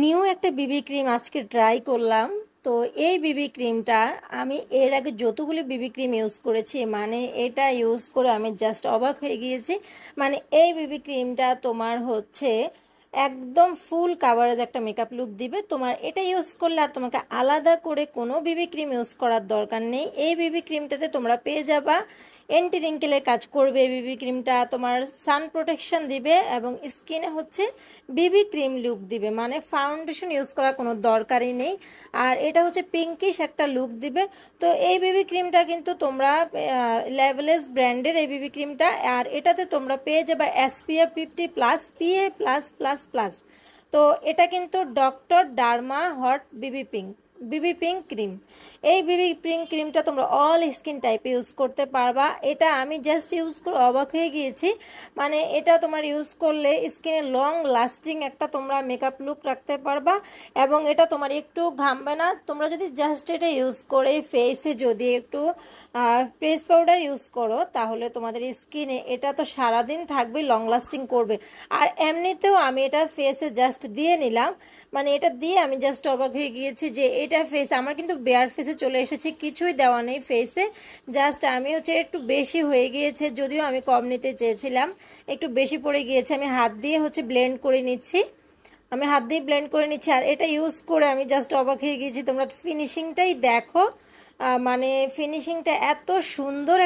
New একটা বিবি cream আজকে try করলাম। তো এই বিবি ক্রিমটা আমি এর আগে যতগুলি বিবি ক্রিম ইউজ করেছি, মানে এটা ইউজ করে আমি জাস্ট অবাক হয়ে গিয়েছি। মানে এই বিবি ক্রিমটা তোমার হচ্ছে একদম ফুল কাভারেজ একটা মেকআপ লুক দিবে। তোমার এটা ইউজ করলে আর তোমাকে আলাদা করে কোনো বিবি ক্রিম ইউজ করার দরকার নেই। এই বিবি ক্রিমটাতে তোমরা পেয়ে যাবা অ্যান্টি রিঙ্কেলের কাজ করবে। বিবি ক্রিমটা তোমার সান প্রোটেকশন দিবে এবং স্কিনে হচ্ছে বিবি ক্রিম লুক দিবে, মানে ফাউন্ডেশন ইউজ করার কোনো দরকারই নেই। আর এটা হচ্ছে পিঙ্কিশ একটা লুক দিবে। তো এই বিবি ক্রিমটা কিন্তু তোমরা লেভেলেস ব্র্যান্ডের এই বিবি ক্রিমটা, আর এটাতে তোমরা পেয়ে যাবে SPF 50+ PA+++। তো এটা কিন্তু ডক্টর ডার্মা হট বিবি পিঙ্ক ক্রিম। এই বিবি পিঙ্ক ক্রিমটা তোমরা অল স্কিন টাইপে ইউজ করতে পারবা। এটা আমি জাস্ট ইউজ করে অবাক হয়ে গিয়েছি। মানে এটা তোমার ইউজ করলে স্কিনে লং লাস্টিং একটা তোমরা মেকআপ লুক রাখতে পারবা এবং এটা তোমার একটু ঘামবে না। তোমরা যদি জাস্ট এটা ইউজ করে ফেসে যদি একটু ফেস পাউডার ইউজ করো তাহলে তোমাদের স্কিনে এটা তো সারাদিন থাকবে, লং লাস্টিং করবে। আর এমনিতেও আমি এটা ফেসে জাস্ট দিয়ে নিলাম, মানে এটা দিয়ে আমি জাস্ট অবাক হয়ে গিয়েছি যে এটা ফেস আমার কিন্তু বেয়ার ফেসে চলে এসেছে, কিছুই দেওয়া নেই ফেসে। জাস্ট আমি হচ্ছে একটু বেশি হয়ে গিয়েছে, যদিও আমি কম নিতে চেয়েছিলাম, একটু বেশি পড়ে গিয়েছে। আমি হাত দিয়ে হচ্ছে ব্লেন্ড করে নিচ্ছি, আর এটা ইউজ করে আমি জাস্ট অবাক হয়ে গিয়েছি। তোমরা ফিনিশিংটাই দেখো, মানে ফিনিশিংটা এত সুন্দর।